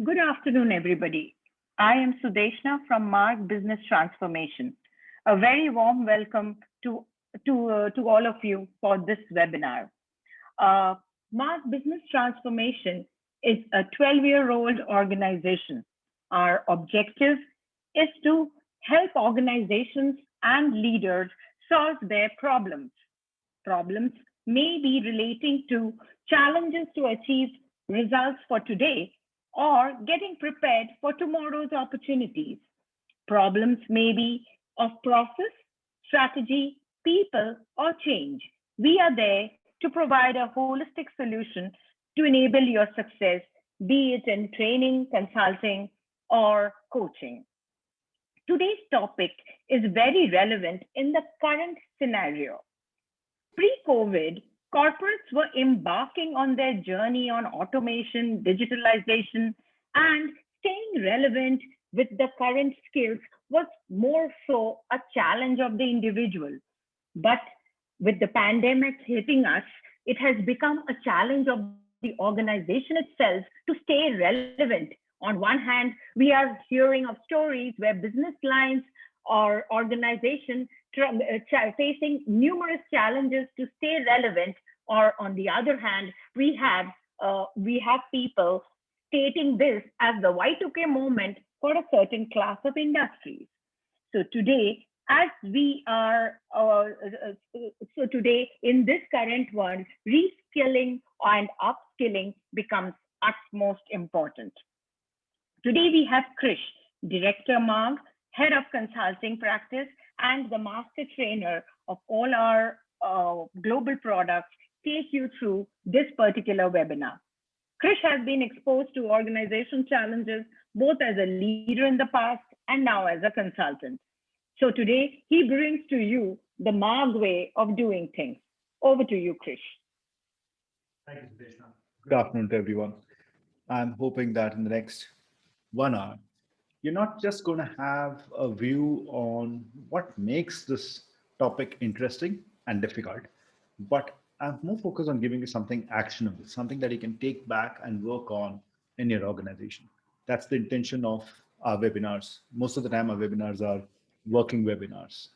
Good afternoon, everybody. I am Sudeshna from MARG Business Transformation. A very warm welcome to all of you for this webinar. Uh, MARG Business Transformation is a 12-year-old organization. Our objective is to help organizations and leaders solve their problems. Problems may be relating to challenges to achieve results for today or getting prepared for tomorrow's opportunities. Problems may be of process, strategy, people, or change. We are there to provide a holistic solution to enable your success, be it in training, consulting, or coaching. Today's topic is very relevant in the current scenario. Pre-COVID, corporates were embarking on their journey on automation, digitalization, and staying relevant with the current skills was more so a challenge of the individual. But with the pandemic hitting us, it has become a challenge of the organization itself to stay relevant. On one hand, we are hearing of stories where business lines or organizations facing numerous challenges to stay relevant, or on the other hand, we have people stating this as the Y2K moment for a certain class of industries. So today, as we are, so today in this current world, reskilling and upskilling becomes utmost important. Today we have Krish, Director Marg, Head of Consulting Practice, and the Master Trainer of all our global products, take you through this particular webinar. Krish has been exposed to organization challenges both as a leader in the past and now as a consultant. So today he brings to you the Marg way of doing things. Over to you, Krish. Thank you, Sudeshna. Good afternoon to everyone. I'm hoping that in the next 1 hour, you're not just going to have a view on what makes this topic interesting and difficult, but I'm more focused on giving you something actionable, something that you can take back and work on in your organization. That's the intention of our webinars. Most of the time, our webinars are working webinars.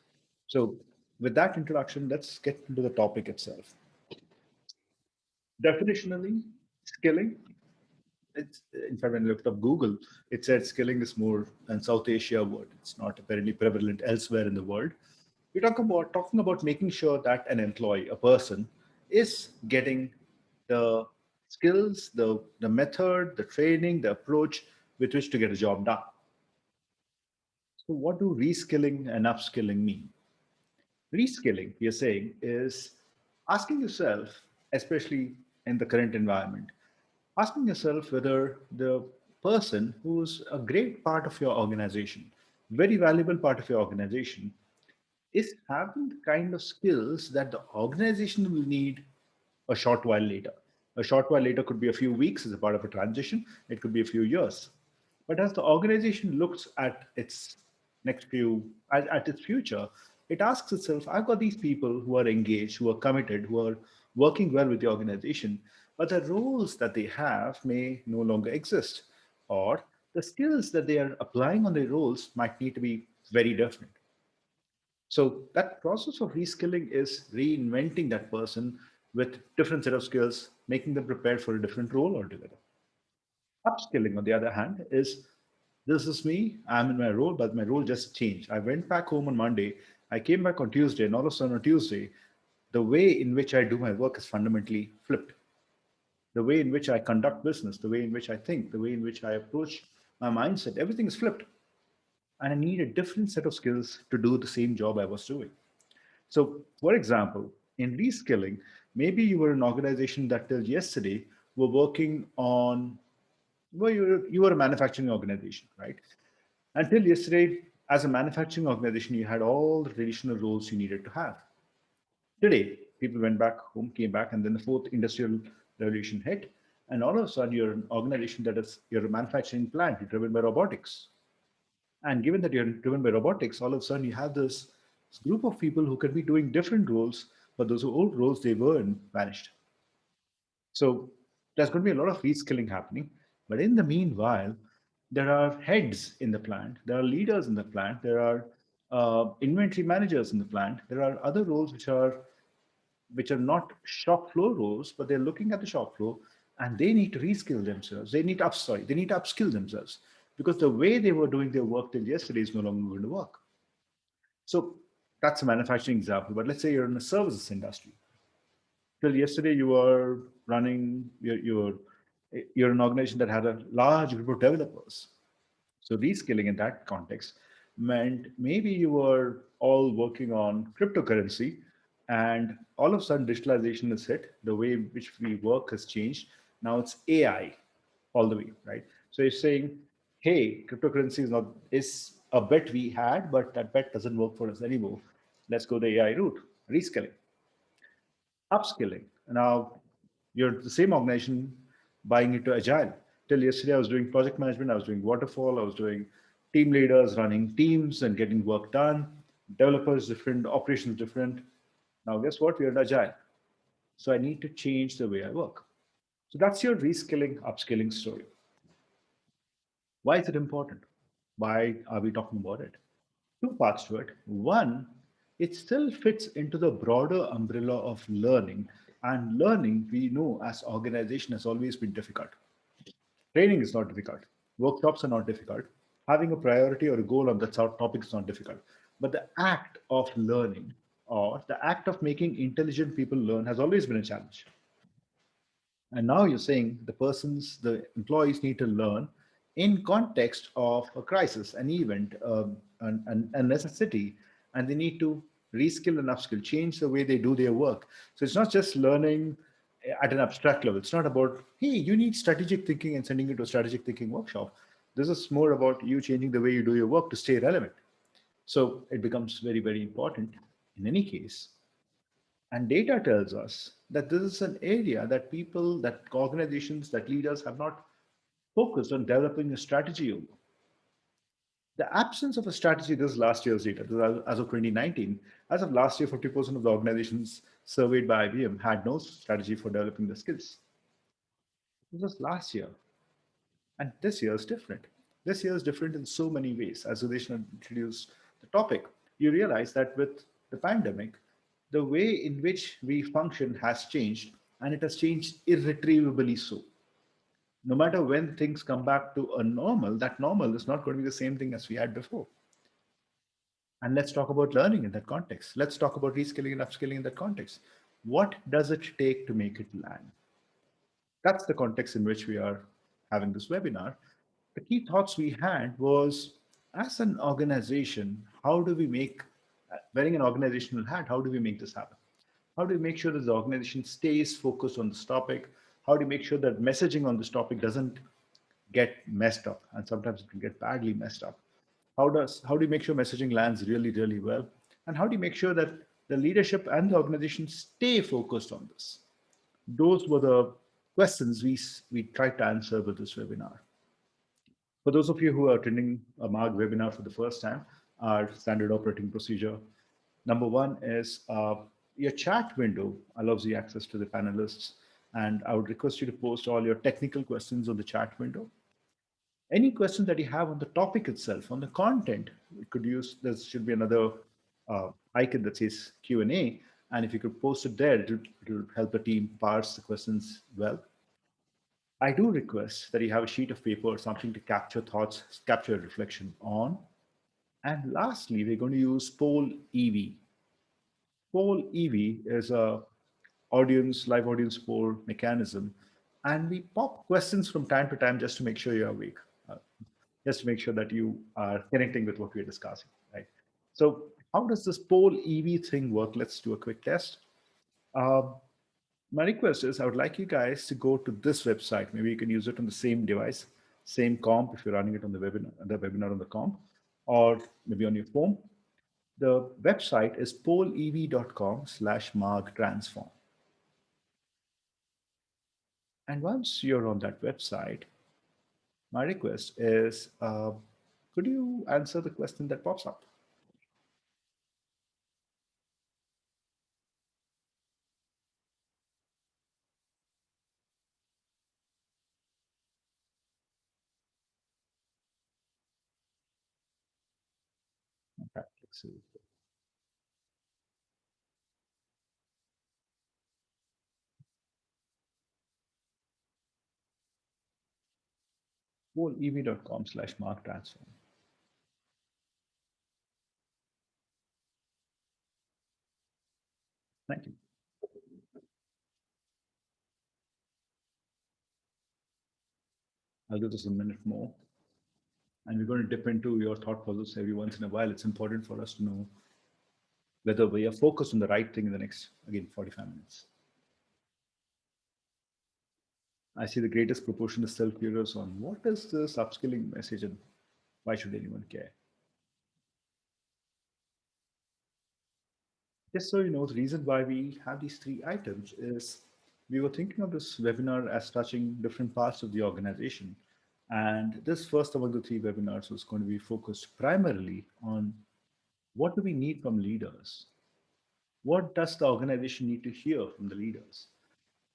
So, with that introduction, let's get into the topic itself. Definitionally, skilling, it's, in fact, when I looked up Google, it said skilling is more an South Asia word. It's not apparently prevalent elsewhere in the world. We're talking about making sure that an employee, a person, is getting the skills, the method, the training, the approach with which to get a job done. So what do reskilling and upskilling mean? Reskilling, we are saying, is asking yourself, especially in the current environment, asking yourself whether the person who's a great part of your organization, very valuable part of your organization, is having the kind of skills that the organization will need a short while later. A short while later could be a few weeks as a part of a transition, it could be a few years. But as the organization looks at its at its future, it asks itself, I've got these people who are engaged, who are committed, who are working well with the organization, but the roles that they have may no longer exist, or the skills that they are applying on their roles might need to be very different. So that process of reskilling is reinventing that person with different set of skills, making them prepared for a different role altogether. Upskilling, on the other hand, is this is me, I'm in my role, but my role just changed. I went back home on Monday, I came back on Tuesday, and all of a sudden on Tuesday, the way in which I do my work is fundamentally flipped. The way in which I conduct business, the way in which I think, the way in which I approach my mindset, everything is flipped. And I need a different set of skills to do the same job I was doing. So, for example, in reskilling, maybe you were an organization that till yesterday were working on, well, you were a manufacturing organization, right? Until yesterday, as a manufacturing organization, you had all the traditional roles you needed to have. Today, people went back home, came back, and then the fourth industrial revolution hit. And all of a sudden, you're an organization that is, you're a manufacturing plant, you're driven by robotics. And given that you're driven by robotics, all of a sudden you have this group of people who can be doing different roles, but those old roles they were in vanished. So there's going to be a lot of reskilling happening. But in the meanwhile, there are heads in the plant, there are leaders in the plant, there are inventory managers in the plant, there are other roles which are not shop floor roles, but they're looking at the shop floor and they need to reskill themselves. They need to upskill themselves because the way they were doing their work till yesterday is no longer going to work. So that's a manufacturing example. But let's say you're in the services industry. Till yesterday, you were running, you're an organization that had a large group of developers. So reskilling in that context meant maybe you were all working on cryptocurrency and all of a sudden digitalization is hit. The way in which we work has changed. Now it's AI all the way, right? So you're saying, hey, cryptocurrency is a bet we had, but that bet doesn't work for us anymore. Let's go the AI route, reskilling. Upskilling. Now, you're the same organization buying into agile. Till yesterday, I was doing project management, I was doing waterfall, I was doing team leaders, running teams and getting work done. Developers different, operations different. Now, guess what? We're in agile. So I need to change the way I work. So that's your reskilling, upskilling story. Why is it important? Why are we talking about it? Two parts to it. One, it still fits into the broader umbrella of learning. And learning, we know as organization has always been difficult. Training is not difficult. Workshops are not difficult. Having a priority or a goal on that sort of topic is not difficult. But the act of learning or the act of making intelligent people learn has always been a challenge. And now you're saying the employees need to learn in context of a crisis, an event, a necessity, and they need to reskill and upskill, change the way they do their work. So it's not just learning at an abstract level. It's not about, hey, you need strategic thinking and sending you to a strategic thinking workshop. This is more about you changing the way you do your work to stay relevant. So it becomes very, very important in any case. And data tells us that this is an area that people, that organizations, that leaders have not focused on developing a strategy over. The absence of a strategy, this is last year's data, this is as of 2019, as of last year, 50% of the organizations surveyed by IBM had no strategy for developing the skills. This was last year. And this year is different. This year is different in so many ways. As Udeshna introduced the topic, you realize that with the pandemic, the way in which we function has changed, and it has changed irretrievably so. No matter when things come back to a normal, that normal is not going to be the same thing as we had before. And let's talk about learning in that context. Let's talk about reskilling and upskilling in that context. What does it take to make it land? That's the context in which we are having this webinar. The key thoughts we had was, as an organization, how do we make, wearing an organizational hat, how do we make this happen? How do we make sure that the organization stays focused on this topic? How do you make sure that messaging on this topic doesn't get messed up? And sometimes it can get badly messed up. How do you make sure messaging lands really, really well? And how do you make sure that the leadership and the organization stay focused on this? Those were the questions we tried to answer with this webinar. For those of you who are attending a MARG webinar for the first time, our standard operating procedure, number one is your chat window allows you access to the panelists. And I would request you to post all your technical questions on the chat window. Any questions that you have on the topic itself, on the content, we could use, there should be another icon that says Q&A. And if you could post it there, it'll help the team parse the questions well. I do request that you have a sheet of paper or something to capture thoughts, capture reflection on. And lastly, we're going to use Poll EV. Poll EV is a live audience poll mechanism, and we pop questions from time to time just to make sure you're awake, just to make sure that you are connecting with what we're discussing, right? So how does this Poll EV thing work? Let's do a quick test. Um, my request is I would like you guys to go to this website. Maybe you can use it on the same device, same comp if you're running it on the webinar on the comp, or maybe on your phone. The website is pollev.com/marg transform. And once you're on that website, my request is could you answer the question that pops up? So ev.com/mark transform. Thank you. I'll do this a minute more. And we're going to dip into your thought process every once in a while. It's important for us to know whether we are focused on the right thing in the next, again, 45 minutes. I see the greatest proportion is still curious on what is this upskilling message and why should anyone care? Just so you know, the reason why we have these three items is we were thinking of this webinar as touching different parts of the organization. And this first among the three webinars was going to be focused primarily on what do we need from leaders? What does the organization need to hear from the leaders?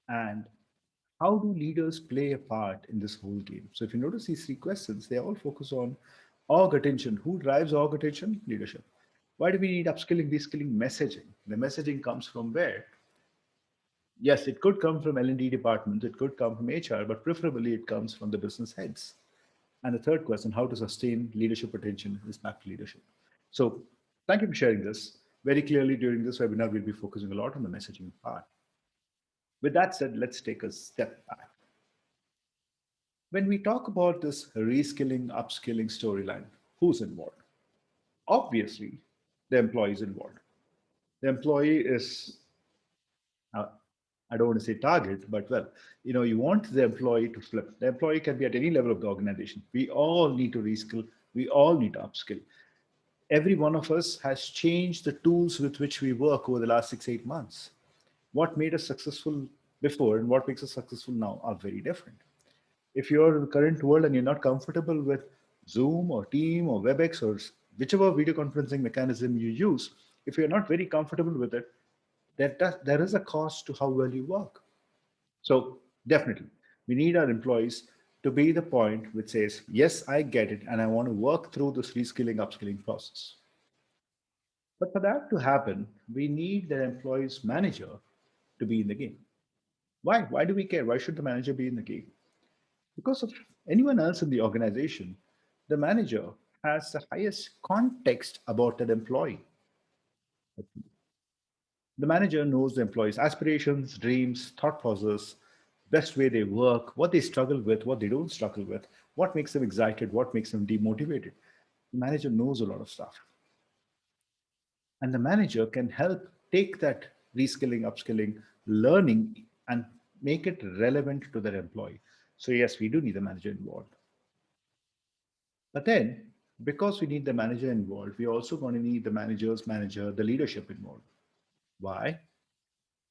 And how do leaders play a part in this whole game? So if you notice these three questions, they all focus on org attention. Who drives org attention? Leadership. Why do we need upskilling, reskilling, messaging? The messaging comes from where? Yes, it could come from L&D department, it could come from HR, but preferably it comes from the business heads. And the third question, how to sustain leadership attention is back to leadership. So thank you for sharing this. Very clearly during this webinar, we'll be focusing a lot on the messaging part. With that said, let's take a step back. When we talk about this reskilling, upskilling storyline, who's involved? Obviously, the employee is involved. The employee is, uh, I don't want to say target, but well, you want the employee to flip. The employee can be at any level of the organization. We all need to reskill. We all need to upskill. Every one of us has changed the tools with which we work over the last 6, 8 months. What made us successful before and what makes us successful now are very different. If you're in the current world and you're not comfortable with Zoom or Team or WebEx or whichever video conferencing mechanism you use, if you're not very comfortable with it, there is a cost to how well you work. So definitely, we need our employees to be the point which says, yes, I get it, and I want to work through this reskilling, upskilling process. But for that to happen, we need the employee's manager to be in the game. Why? Why do we care? Why should the manager be in the game? Because of anyone else in the organization, the manager has the highest context about that employee. The manager knows the employee's aspirations, dreams, thought process, best way they work, what they struggle with, what they don't struggle with, what makes them excited, what makes them demotivated. The manager knows a lot of stuff. And the manager can help take that reskilling, upskilling, learning, and make it relevant to their employee. So, yes, we do need the manager involved. But then, because we need the manager involved, we also going to need the manager's manager, the leadership involved. Why?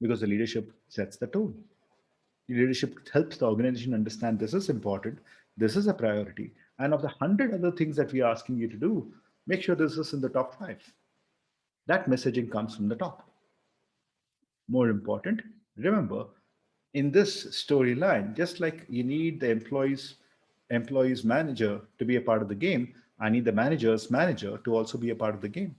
Because the leadership sets the tone. The leadership helps the organization understand this is important, this is a priority, and of the 100 other things that we are asking you to do, make sure this is in the top five. That messaging comes from the top. More important, remember, in this storyline, just like you need the employees manager to be a part of the game, I need the manager's manager to also be a part of the game.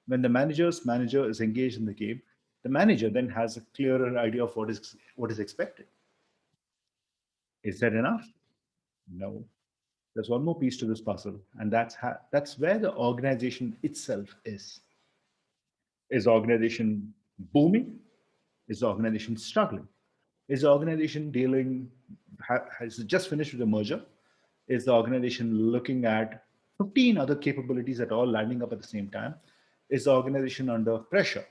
When the manager's manager is engaged in the game, the manager then has a clearer idea of what is expected. Is that enough? No. There's one more piece to this puzzle, and that's where the organization itself is. Is the organization booming? Is the organization struggling? Is the organization has it just finished with a merger? Is the organization looking at 15 other capabilities that are all landing up at the same time? Is the organization under pressure?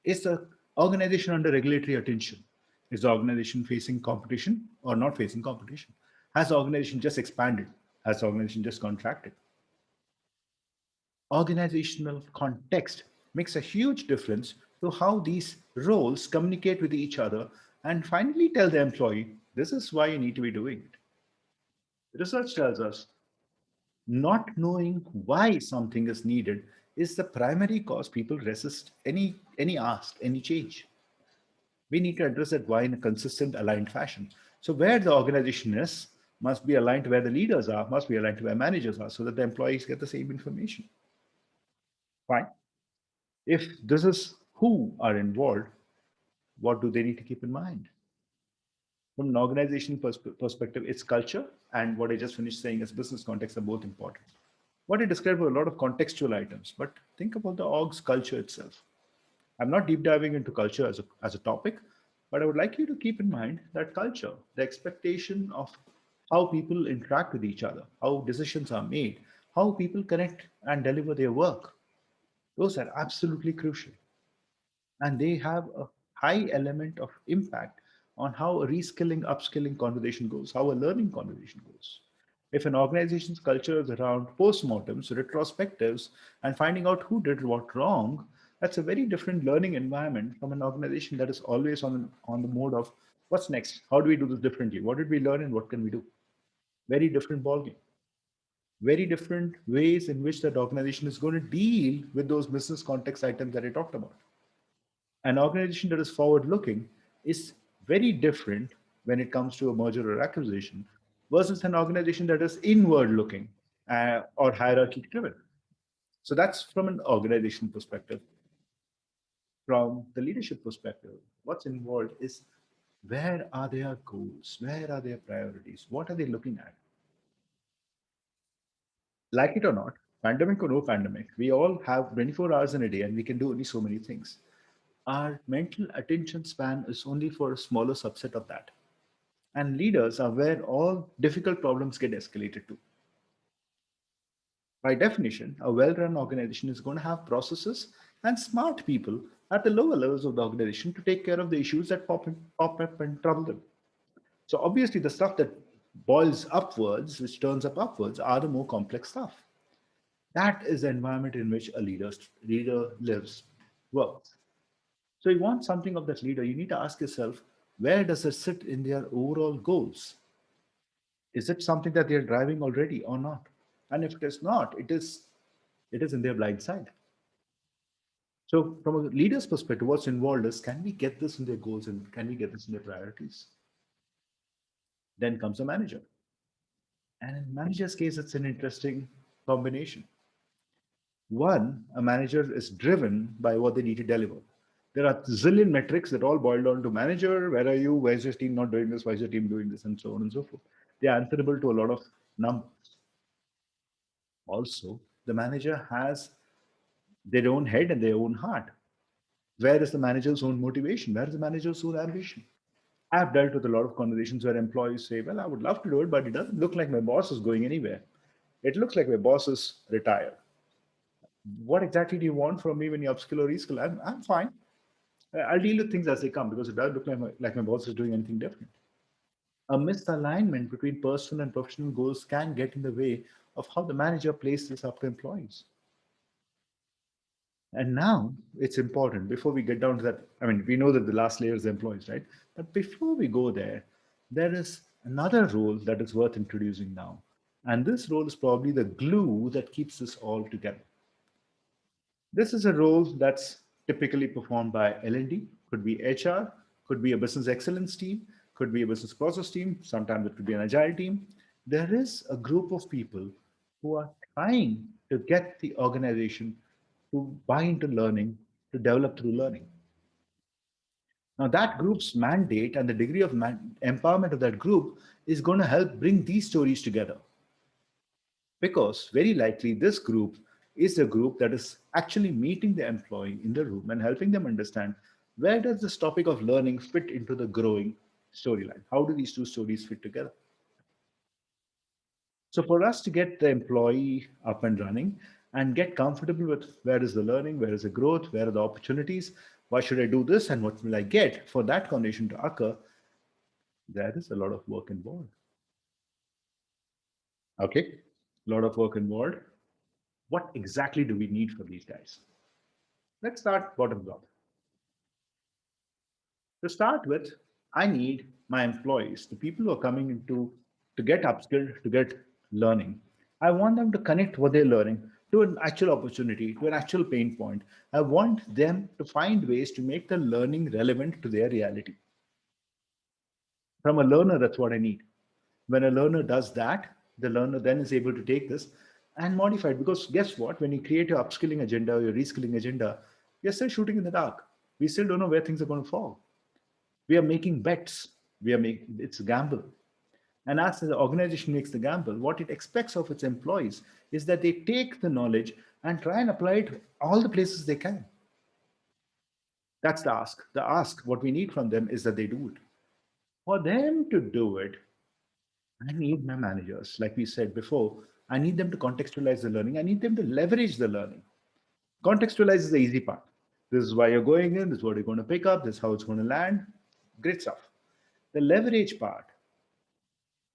Is the organization under regulatory attention? Is the organization facing competition or not facing competition? Has the organization just expanded? Has the organization just contracted? Organizational context makes a huge difference to how these roles communicate with each other and finally tell the employee, this is why you need to be doing it. Research tells us not knowing why something is needed is the primary cause people resist any ask, any change. We need to address that why in a consistent, aligned fashion. So where the organization is must be aligned to where the leaders are, must be aligned to where managers are, so that the employees get the same information. Fine. If this is who are involved, what do they need to keep in mind? From an organization perspective, its culture and what I just finished saying as business context are both important. What I described were a lot of contextual items, but think about the org's culture itself. I'm not deep diving into culture as a topic, but I would like you to keep in mind that culture, the expectation of how people interact with each other, how decisions are made, how people connect and deliver their work, those are absolutely crucial. And they have a high element of impact on how a reskilling, upskilling conversation goes, how a learning conversation goes. If an organization's culture is around postmortems, retrospectives, and finding out who did what wrong, that's a very different learning environment from an organization that is always on the mode of what's next? How do we do this differently? What did we learn and what can we do? Very different ballgame. Very different ways in which that organization is going to deal with those business context items that I talked about. An organization that is forward looking is very different when it comes to a merger or acquisition versus an organization that is inward looking or hierarchy driven. So that's from an organization perspective. From the leadership perspective, what's involved is where are their goals? Where are their priorities? What are they looking at? Like it or not, pandemic or no pandemic, we all have 24 hours in a day and we can do only so many things. Our mental attention span is only for a smaller subset of that. And leaders are where all difficult problems get escalated to. By definition, a well run organization is going to have processes and smart people at the lower levels of the organization to take care of the issues that pop up and trouble them. So, obviously, the stuff that boils upwards, which turns up upwards, are the more complex stuff. That is the environment in which a leader lives, works. So you want something of that leader, you need to ask yourself, where does it sit in their overall goals? Is it something that they're driving already or not? And if it is not, it is in their blind side. So from a leader's perspective, what's involved is can we get this in their goals and can we get this in their priorities? Then comes a manager. And in manager's case, it's an interesting combination. One, a manager is driven by what they need to deliver. There are zillion metrics that all boil down to manager. Where are you? Why is your team not doing this? Why is your team doing this? And so on and so forth. They are answerable to a lot of numbers. Also, the manager has their own head and their own heart. Where is the manager's own motivation? Where is the manager's own ambition? I've dealt with a lot of conversations where employees say, well, I would love to do it, but it doesn't look like my boss is going anywhere. It looks like my boss is retired. What exactly do you want from me when you upskill or reskill? I'm fine. I'll deal with things as they come because it does look like my boss is doing anything different. A misalignment between personal and professional goals can get in the way of how the manager plays this up to employees. And now it's important before we get down to that. I mean, we know that the last layer is the employees, right? But before we go there, there is another role that is worth introducing now. And this role is probably the glue that keeps this all together. This is a role that's typically performed by L&D, could be HR, could be a business excellence team, could be a business process team, sometimes it could be an agile team. There is a group of people who are trying to get the organization to buy into learning, to develop through learning. Now, that group's mandate and the degree of empowerment of that group is going to help bring these stories together. Because very likely this group is a group that is actually meeting the employee in the room and helping them understand where does this topic of learning fit into the growing storyline? How do these two stories fit together? So for us to get the employee up and running and get comfortable with where is the learning, where is the growth, where are the opportunities, why should I do this and what will I get for that condition to occur, there is a lot of work involved. Okay, a lot of work involved. What exactly do we need for these guys? Let's start bottom up. To start with, I need my employees, the people who are coming into to get upskilled, to get learning. I want them to connect what they're learning to an actual opportunity, to an actual pain point. I want them to find ways to make the learning relevant to their reality. From a learner, that's what I need. When a learner does that, the learner then is able to take this and modified. Because guess what? When you create your upskilling agenda or your reskilling agenda, you're still shooting in the dark. We still don't know where things are going to fall. We are making bets. We are making it's a gamble. And as the organization makes the gamble, what it expects of its employees is that they take the knowledge and try and apply it all the places they can. That's the ask. The ask, what we need from them is that they do it. For them to do it, I need my managers, like we said before, I need them to contextualize the learning. I need them to leverage the learning. Contextualize is the easy part. This is why you're going in, this is what you're going to pick up, this is how it's going to land. Great stuff. The leverage part,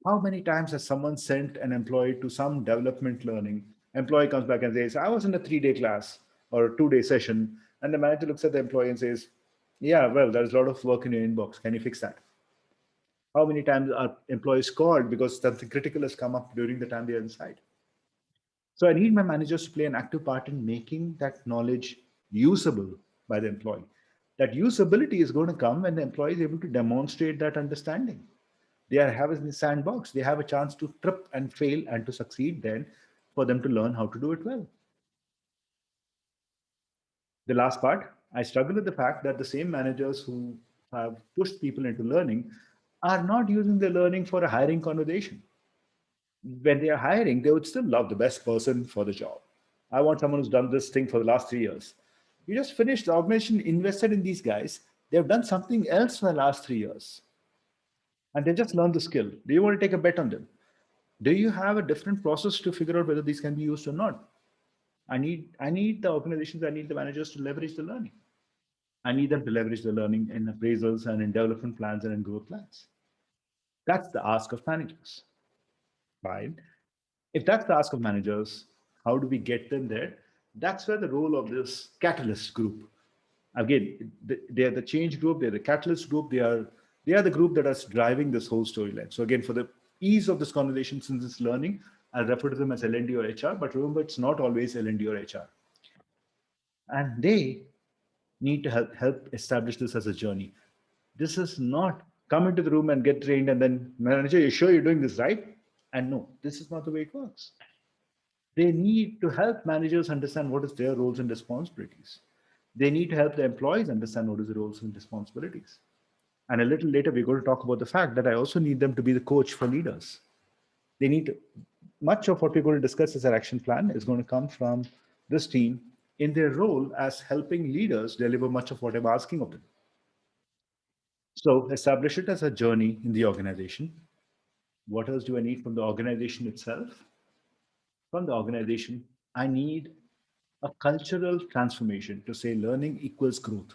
how many times has someone sent an employee to some development learning? Employee comes back and says, I was in a 3-day class or a 2-day session. And the manager looks at the employee and says, yeah, well, there's a lot of work in your inbox. Can you fix that? How many times are employees called because something critical has come up during the time they're inside? So I need my managers to play an active part in making that knowledge usable by the employee. That usability is going to come when the employee is able to demonstrate that understanding. They are have a sandbox. They have a chance to trip and fail and to succeed then for them to learn how to do it well. The last part, I struggle with the fact that the same managers who have pushed people into learning are not using the learning for a hiring conversation. When they are hiring, they would still love the best person for the job. I want someone who's done this thing for the last 3 years. You just finished, the organization invested in these guys. They've done something else for the last 3 years and they just learned the skill. Do you want to take a bet on them? Do you have a different process to figure out whether these can be used or not? I need the organizations, I need the managers to leverage the learning. I need them to leverage the learning in appraisals and in development plans and in growth plans. That's the ask of managers. Fine. If that's the ask of managers, how do we get them there? That's where the role of this catalyst group. Again, they are the change group, they're the catalyst group, they are the group that is driving this whole storyline. So again, for the ease of this conversation, since it's learning, I'll refer to them as L&D or HR, but remember, it's not always L&D or HR. And they need to help establish this as a journey. This is not come into the room and get trained and then manager, you sure you're doing this right? And no, this is not the way it works. They need to help managers understand what is their roles and responsibilities. They need to help the employees understand what is the roles and responsibilities. And a little later, we're going to talk about the fact that I also need them to be the coach for leaders. They need to, much of what we're going to discuss as our action plan is going to come from this team in their role as helping leaders deliver much of what I'm asking of them. So establish it as a journey in the organization. What else do I need from the organization itself? From the organization, I need a cultural transformation to say learning equals growth.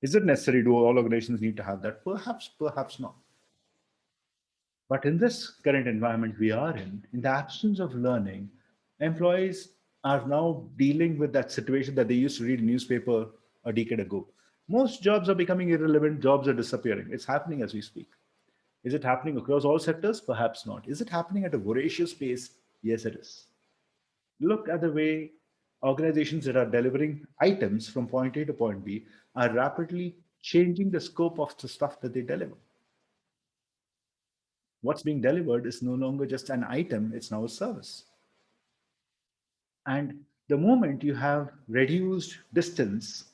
Is it necessary? Do all organizations need to have that? Perhaps, perhaps not. But in this current environment we are in the absence of learning, employees are now dealing with that situation that they used to read a newspaper a decade ago. Most jobs are becoming irrelevant, jobs are disappearing. It's happening as we speak. Is it happening across all sectors? Perhaps not. Is it happening at a voracious pace? Yes, it is. Look at the way organizations that are delivering items from point A to point B are rapidly changing the scope of the stuff that they deliver. What's being delivered is no longer just an item, it's now a service. And the moment you have reduced distance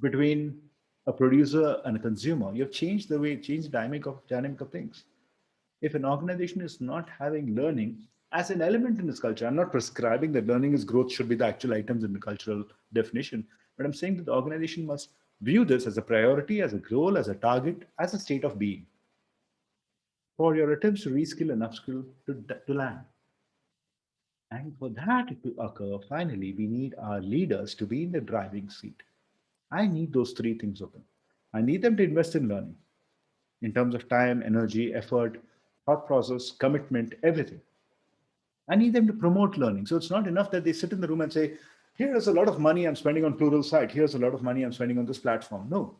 between a producer and a consumer, you've changed the way, changed the dynamic of things. If an organization is not having learning as an element in its culture, I'm not prescribing that learning is growth should be the actual items in the cultural definition, but I'm saying that the organization must view this as a priority, as a goal, as a target, as a state of being for your attempts to reskill and upskill to land. And for that to occur, finally, we need our leaders to be in the driving seat. I need those three things of them. I need them to invest in learning in terms of time, energy, effort, thought process, commitment, everything. I need them to promote learning. So it's not enough that they sit in the room and say, here's a lot of money I'm spending on plural site. Here's a lot of money I'm spending on this platform. No,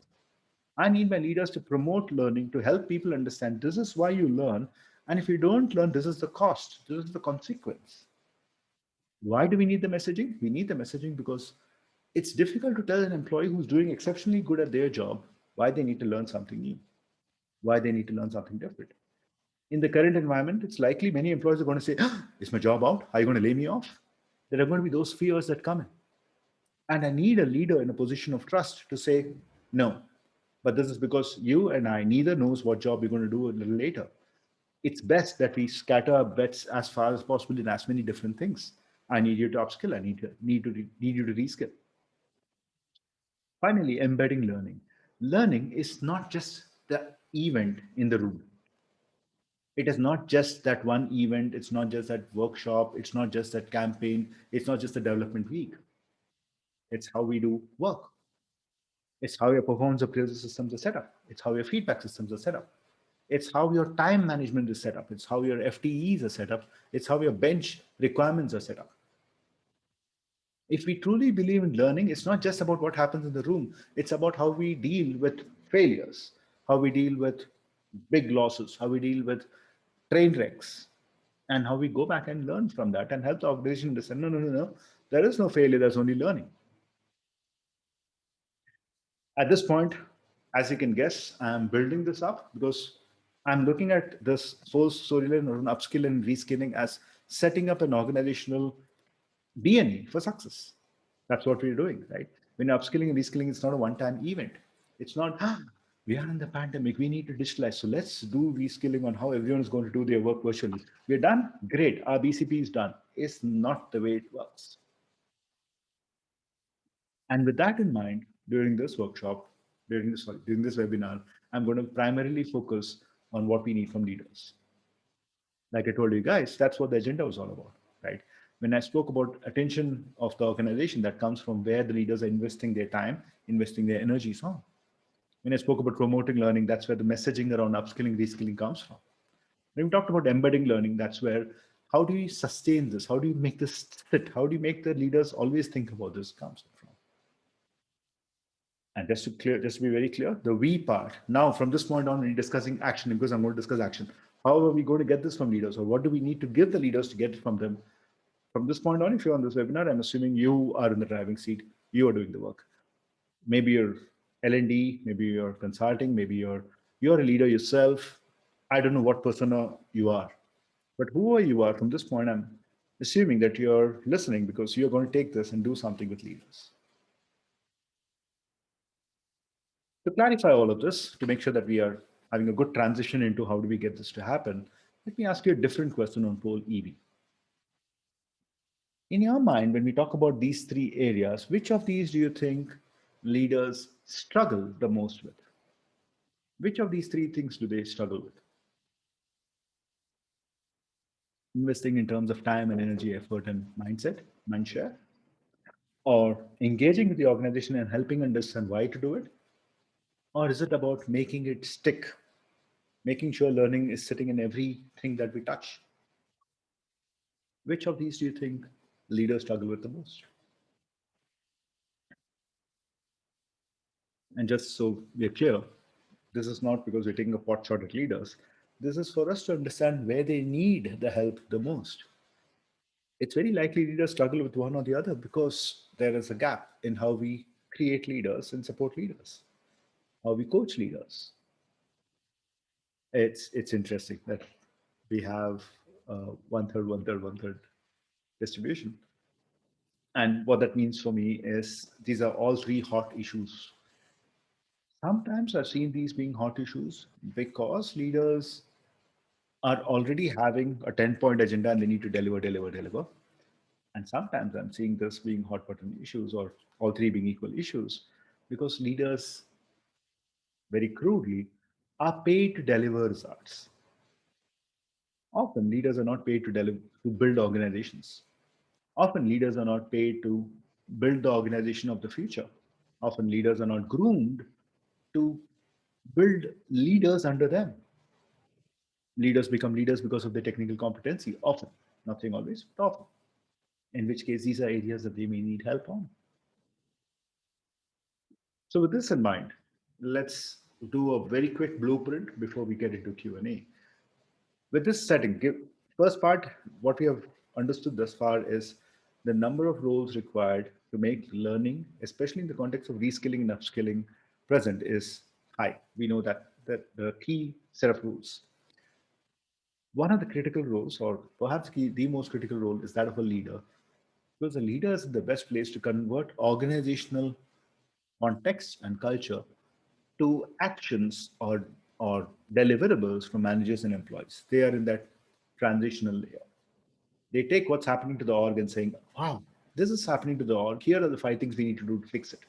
I need my leaders to promote learning, to help people understand this is why you learn. And if you don't learn, this is the cost, this is the consequence. Why do we need the messaging? We need the messaging because it's difficult to tell an employee who's doing exceptionally good at their job why they need to learn something new, why they need to learn something different. In the current environment, it's likely many employers are going to say, "Ah, is my job out? Are you going to lay me off?" There are going to be those fears that come in. And I need a leader in a position of trust to say, no. But this is because you and I neither knows what job you're going to do a little later. It's best that we scatter our bets as far as possible in as many different things. I need you to upskill. I need you to reskill. Finally, embedding learning. Learning is not just the event in the room. It is not just that one event. It's not just that workshop. It's not just that campaign. It's not just the development week. It's how we do work. It's how your performance appraisal systems are set up. It's how your feedback systems are set up. It's how your time management is set up. It's how your FTEs are set up. It's how your bench requirements are set up. If we truly believe in learning, it's not just about what happens in the room. It's about how we deal with failures, how we deal with big losses, how we deal with train wrecks, and how we go back and learn from that and help the organization understand, no, no, no, no. There is no failure, there's only learning. At this point, as you can guess, I'm building this up because I'm looking at this whole storyline around upskill and reskilling as setting up an organizational DNA for success. That's what we're doing, right? When you're upskilling and reskilling, it's not a one-time event. It's not, "Ah, we are in the pandemic, we need to digitalize. So let's do reskilling on how everyone is going to do their work virtually. We're done? Great. Our BCP is done." It's not the way it works. And with that in mind, during this workshop, during this webinar, I'm going to primarily focus on what we need from leaders. Like I told you guys, that's what the agenda was all about, right? When I spoke about attention of the organization, that comes from where the leaders are investing their time, investing their energies on. When I spoke about promoting learning, that's where the messaging around upskilling, reskilling comes from. When we talked about embedding learning, that's where how do you sustain this? How do you make this fit? How do you make the leaders always think about this comes from? And just to be very clear, the we part. Now, from this point on, we're discussing action because I'm going to discuss action. How are we going to get this from leaders, or what do we need to give the leaders to get it from them? From this point on, if you're on this webinar, I'm assuming you are in the driving seat. You are doing the work. Maybe you're L&D, maybe you're consulting, maybe you're a leader yourself. I don't know what persona you are, but whoever you are, from this point, I'm assuming that you're listening because you're going to take this and do something with leaders. To clarify all of this, to make sure that we are having a good transition into how do we get this to happen, let me ask you a different question on pole EV. In your mind, when we talk about these three areas, which of these do you think leaders struggle the most with? Which of these three things do they struggle with? Investing in terms of time and energy, effort, and mindset, mindshare, or engaging with the organization and helping understand why to do it? Or is it about making it stick, making sure learning is sitting in everything that we touch? Which of these do you think leaders struggle with the most? And just so we're clear, this is not because we're taking a pot shot at leaders. This is for us to understand where they need the help the most. It's very likely leaders struggle with one or the other because there is a gap in how we create leaders and support leaders, how we coach leaders. It's interesting that we have one third, one third, one third distribution. And what that means for me is these are all three hot issues. Sometimes I've seen these being hot issues because leaders are already having a 10-point agenda and they need to deliver, deliver, deliver. And sometimes I'm seeing this being hot button issues or all three being equal issues because leaders, very crudely, are paid to deliver results. Often leaders are not paid to deliver to build organizations. Often leaders are not paid to build the organization of the future. Often leaders are not groomed to build leaders under them. Leaders become leaders because of their technical competency, often, not saying always, but often. In which case, these are areas that they may need help on. So with this in mind, let's do a very quick blueprint before we get into Q&A. With this setting, first part, what we have understood thus far is the number of roles required to make learning, especially in the context of reskilling and upskilling, present is high. We know that the key set of rules. One of the critical roles, or perhaps the most critical role, is that of a leader, because a leader is the best place to convert organizational context and culture to actions or deliverables from managers and employees. They are in that transitional layer. They take what's happening to the org and saying, wow, this is happening to the org. Here are the 5 things we need to do to fix it.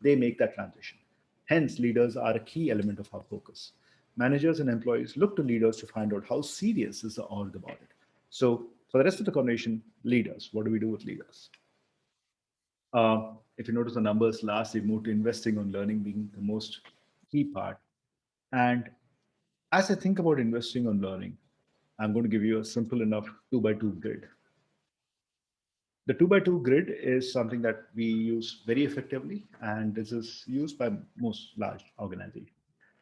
They make that transition. Hence, leaders are a key element of our focus. Managers and employees look to leaders to find out how serious is the org about it. So, for the rest of the conversation, leaders, what do we do with leaders? If you notice the numbers, last we moved to investing on learning being the most key part. And as I think about investing on learning, I'm going to give you a simple enough 2 by 2 grid. The 2 by 2 grid is something that we use very effectively, and this is used by most large organizations.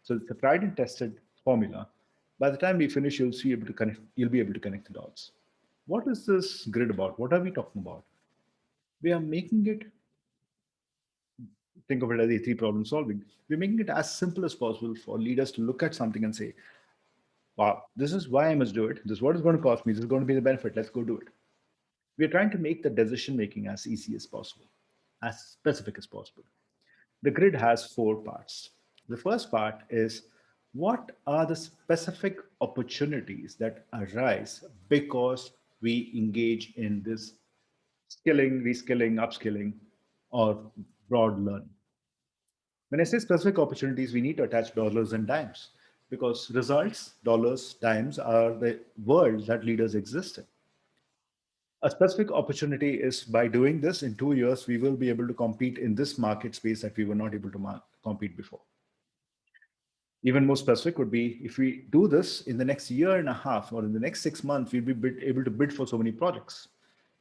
So it's a tried and tested formula. By the time we finish, you'll be able to connect the dots. What is this grid about? What are we talking about? We are making it, think of it as A3 problem solving. We're making it as simple as possible for leaders to look at something and say, wow, this is why I must do it. This is what it's going to cost me. This is going to be the benefit. Let's go do it. We're trying to make the decision making as easy as possible, as specific as possible. The grid has 4 parts. The first part is what are the specific opportunities that arise because we engage in this skilling, reskilling, upskilling, or broad learning. When I say specific opportunities, we need to attach dollars and dimes because results, dollars, dimes are the world that leaders exist in. A specific opportunity is by doing this in 2 years, we will be able to compete in this market space that we were not able to compete before. Even more specific would be if we do this in the next year and a half or in the next 6 months, we'll be able to bid for so many projects.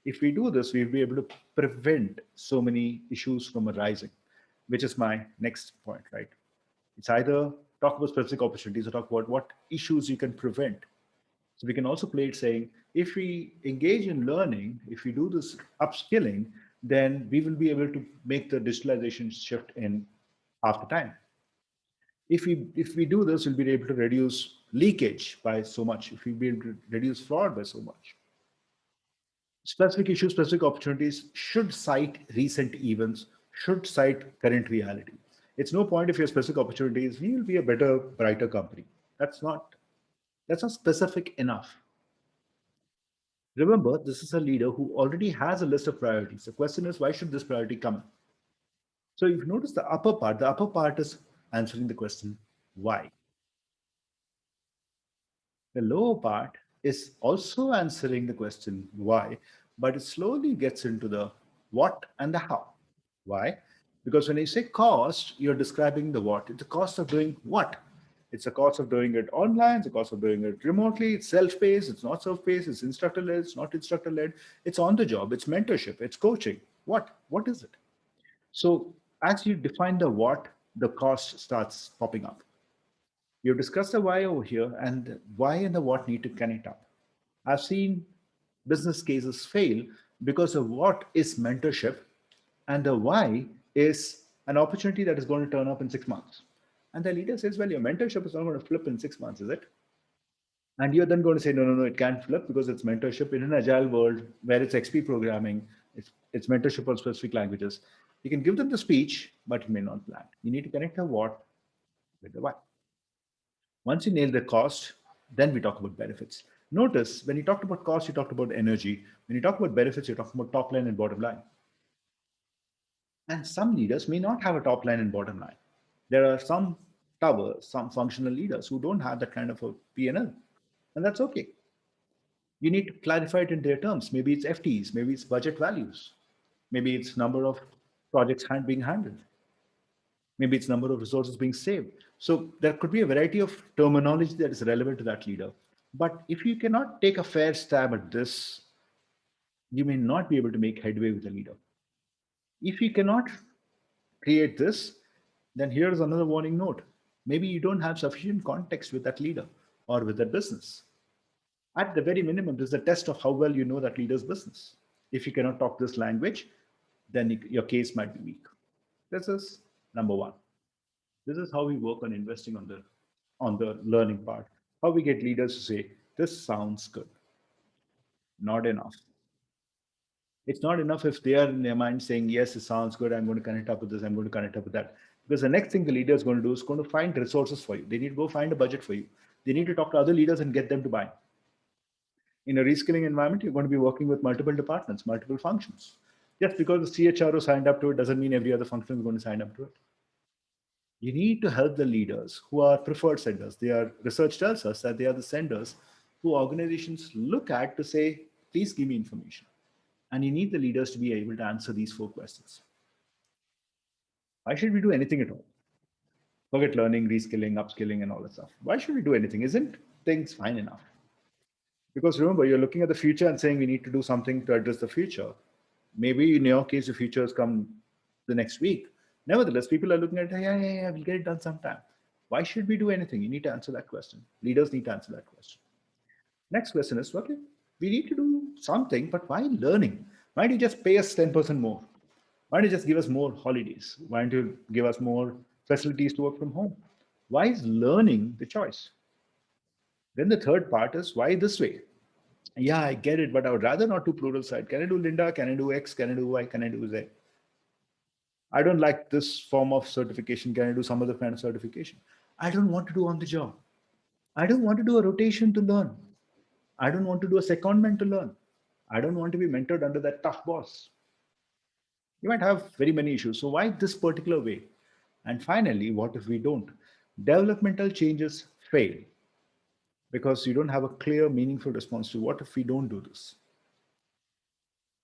If we do this, we'll be able to prevent so many issues from arising, which is my next point, right? It's either talk about specific opportunities or talk about what issues you can prevent. So we can also play it saying, if we engage in learning, if we do this upskilling, then we will be able to make the digitalization shift in half the time. If we do this, we'll be able to reduce leakage by so much. If we'll be able to reduce fraud by so much. Specific issues, specific opportunities should cite recent events, should cite current reality. It's no point if your specific opportunities, we will be a better, brighter company. That's not specific enough. Remember, this is a leader who already has a list of priorities. The question is, why should this priority come in? So if you notice the upper part is answering the question, why? The lower part is also answering the question why, but it slowly gets into the what and the how. Why? Because when you say cost, you're describing the what. It's the cost of doing what? It's the cost of doing it online, it's the cost of doing it remotely, it's self-paced, it's not self-paced, it's instructor-led, it's not instructor-led, it's on the job, it's mentorship, it's coaching. What? What is it? So as you define the what, the cost starts popping up. You've discussed the why over here, and the why and the what need to connect up. I've seen business cases fail because the what is mentorship and the why is an opportunity that is going to turn up in 6 months. And the leader says, well, your mentorship is not going to flip in 6 months, is it? And you're then going to say, no, no, no, it can't flip because it's mentorship in an agile world where it's XP programming, it's mentorship on specific languages. You can give them the speech, but it may not land. You need to connect the what with the why. Once you nail the cost, then we talk about benefits. Notice when you talked about cost, you talked about energy. When you talk about benefits, you're talking about top line and bottom line. And some leaders may not have a top line and bottom line. There are some towers, some functional leaders who don't have that kind of a P&L. And that's okay. You need to clarify it in their terms. Maybe it's FTs, maybe it's budget values, maybe it's number of projects being handled, maybe it's number of resources being saved. So there could be a variety of terminology that is relevant to that leader. But if you cannot take a fair stab at this, you may not be able to make headway with the leader. If you cannot create this, then here's another warning note. Maybe you don't have sufficient context with that leader or with that business. At the very minimum, this is a test of how well you know that leader's business. If you cannot talk this language, then your case might be weak. This is number one. This is how we work on investing on the learning part. How we get leaders to say, This sounds good. Not enough. It's not enough if they are in their mind saying, yes, it sounds good. I'm going to connect up with this. I'm going to connect up with that. Because the next thing the leader is going to do is going to find resources for you. They need to go find a budget for you. They need to talk to other leaders and get them to buy. In a reskilling environment, you're going to be working with multiple departments, multiple functions. Just because the CHRO signed up to it doesn't mean every other function is going to sign up to it. You need to help the leaders who are preferred senders. They are research tells us that they are the senders who organizations look at to say, please give me information. And you need the leaders to be able to answer these four questions. Why should we do anything at all? Forget learning, reskilling, upskilling, and all that stuff. Why should we do anything? Isn't things fine enough? Because remember, you're looking at the future and saying we need to do something to address the future. Maybe in your case, the future has come the next week. Nevertheless, people are looking at, yeah, we'll get it done sometime. Why should we do anything? You need to answer that question. Leaders need to answer that question. Next question is, okay, we need to do something, but why learning? Why don't you just pay us 10% more? Why don't you just give us more holidays? Why don't you give us more facilities to work from home? Why is learning the choice? Then the third part is why this way? Yeah, I get it, but I would rather not do plural side. Can I do Linda? Can I do X? Can I do Y? Can I do Z? I don't like this form of certification. Can I do some other kind of certification? I don't want to do on the job. I don't want to do a rotation to learn. I don't want to do a secondment to learn. I don't want to be mentored under that tough boss. You might have very many issues. So why this particular way? And finally, what if we don't? Developmental changes fail because you don't have a clear, meaningful response to what if we don't do this?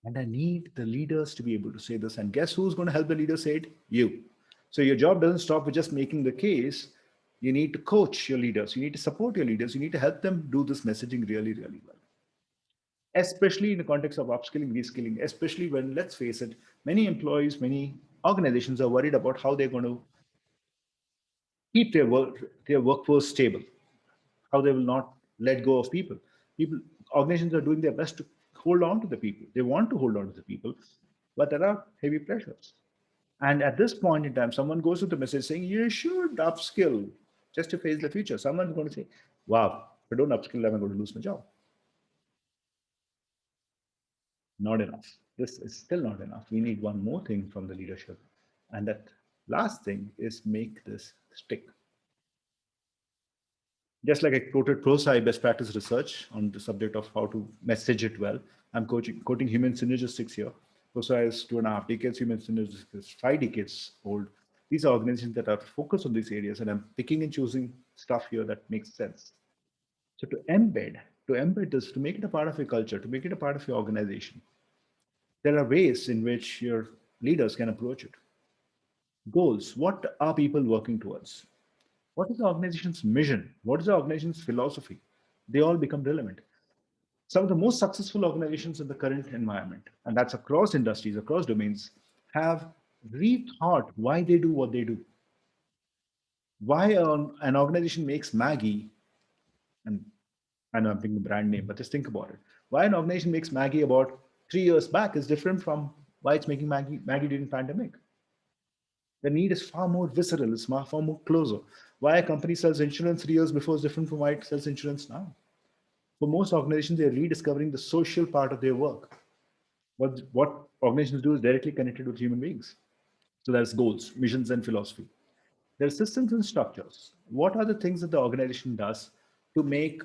And I need the leaders to be able to say this. And guess who's going to help the leader say it? You. So your job doesn't stop with just making the case. You need to coach your leaders. You need to support your leaders. You need to help them do this messaging really, really well. Especially in the context of upskilling, reskilling, especially when, let's face it, many employees, many organizations are worried about how they're going to keep their workforce stable, how they will not let go of people. People, organizations are doing their best to hold on to the people. They want to hold on to the people, but there are heavy pressures. And at this point in time, someone goes with the message saying, you should upskill just to face the future. Someone's going to say, wow, if I don't upskill, I'm going to lose my job. Not enough. This is still not enough. We need one more thing from the leadership. And that last thing is make this stick. Just like I quoted ProSci best practice research on the subject of how to message it well, I'm quoting human synergistics here. ProSci is 2.5 decades, human synergistics is 5 decades old. These are organizations that are focused on these areas, and I'm picking and choosing stuff here that makes sense. So to embed this, to make it a part of your culture, to make it a part of your organization, there are ways in which your leaders can approach it. Goals. What are people working towards? What is the organization's mission? What is the organization's philosophy? They all become relevant. Some of the most successful organizations in the current environment, and that's across industries, across domains, have rethought why they do what they do. Why an organization makes Maggie, and I know I'm picking the brand name, but just think about it. Why an organization makes Maggie about 3 years back is different from why it's making Maggie during pandemic. The need is far more visceral, it's far more closer. Why a company sells insurance 3 years before is different from why it sells insurance now. For most organizations, they're rediscovering the social part of their work. What organizations do is directly connected with human beings. So there's goals, missions, and philosophy. There's systems and structures. What are the things that the organization does to make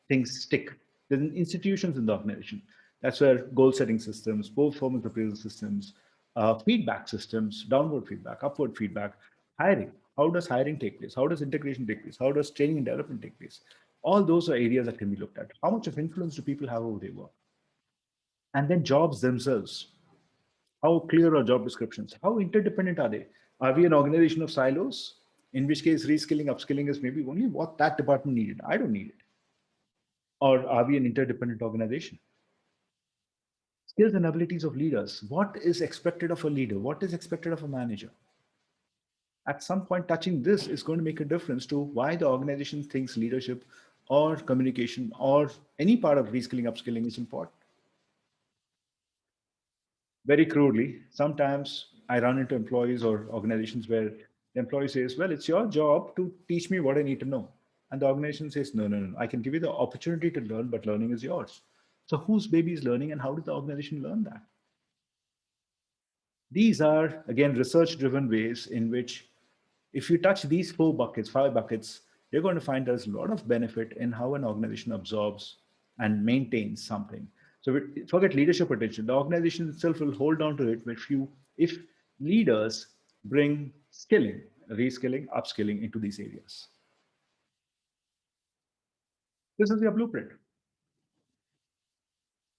things stick? There's institutions in the organization. That's where goal setting systems, performance appraisal systems, feedback systems, downward feedback, upward feedback, hiring. How does hiring take place? How does integration take place? How does training and development take place? All those are areas that can be looked at. How much of influence do people have over their work? And then jobs themselves. How clear are job descriptions? How interdependent are they? Are we an organization of silos? In which case, reskilling, upskilling is maybe only what that department needed. I don't need it. Or are we an interdependent organization? Skills and abilities of leaders. What is expected of a leader? What is expected of a manager? At some point, touching this is going to make a difference to why the organization thinks leadership or communication or any part of reskilling, upskilling is important. Very crudely, sometimes I run into employees or organizations where the employee says, well, it's your job to teach me what I need to know. And the organization says, no, no, no, I can give you the opportunity to learn, but learning is yours. So whose baby is learning and how does the organization learn that? These are, again, research driven ways in which, if you touch these four buckets, five buckets, you're going to find there's a lot of benefit in how an organization absorbs and maintains something. So forget leadership potential. The organization itself will hold on to it if leaders bring skilling, reskilling, upskilling into these areas. This is your blueprint.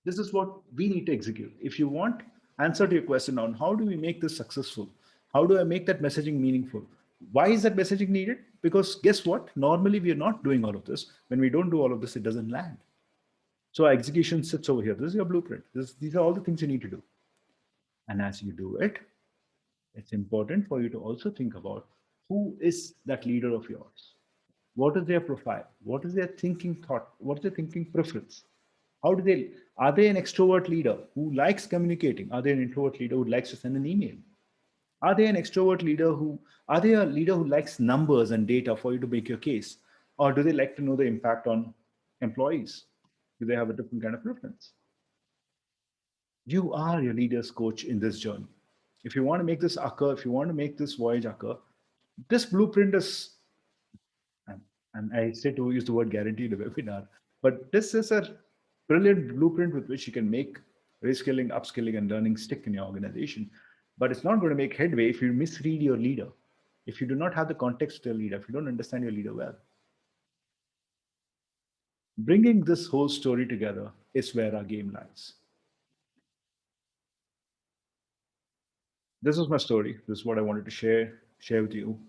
This is what we need to execute. If you want answer to your question on how do we make this successful, how do I make that messaging meaningful, why is that messaging needed? Because guess what, normally we are not doing all of this. When we don't do all of this, it doesn't land. So our execution sits over here. This is your blueprint. These are all the things you need to do. And as you do it, it's important for you to also think about who is that leader of yours. What is their profile? What is their thinking thought? What is their thinking preference? How do they, are they an extrovert leader who likes communicating? Are they an introvert leader who likes to send an email? Are they an extrovert leader who, are they a leader who likes numbers and data for you to make your case? Or do they like to know the impact on employees? Do they have a different kind of preference? You are your leader's coach in this journey. If you want to make this occur, if you want to make this voyage occur, this blueprint is, and, and I say to use the word guaranteed in a webinar, but this is a brilliant blueprint with which you can make reskilling, upskilling, and learning stick in your organization. But it's not going to make headway if you misread your leader, if you do not have the context to your leader, if you don't understand your leader well. Bringing this whole story together is where our game lies. This is my story. This is what I wanted to share with you.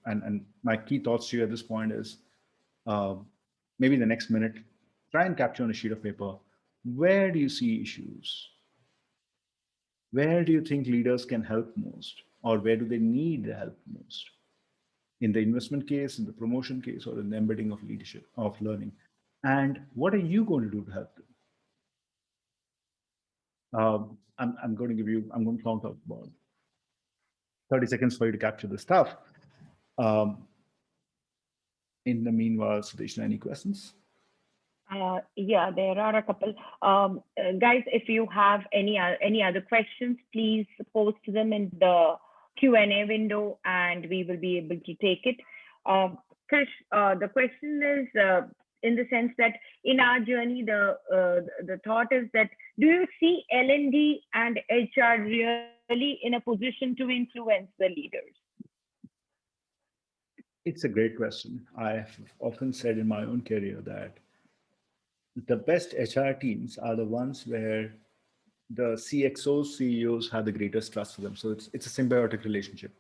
And my key thoughts to you at this point is uh, maybe the next minute, try and capture on a sheet of paper, where do you see issues? Where do you think leaders can help most? Or where do they need the help most? In the investment case, in the promotion case, or in the embedding of leadership, of learning? And what are you going to do to help them? I'm going to give you, I'm going to count up about 30 seconds for you to capture the stuff. Um, in the meanwhile, Sudeshna, any questions? Yeah, there are a couple. Guys, if you have any other questions, please post them in the Q&A window, and we will be able to take it. Krish, the question is in the sense that in our journey, the thought is that do you see L&D and HR really in a position to influence the leaders? It's a great question. I've often said in my own career that the best HR teams are the ones where the CXOs, CEOs have the greatest trust for them. So it's a symbiotic relationship.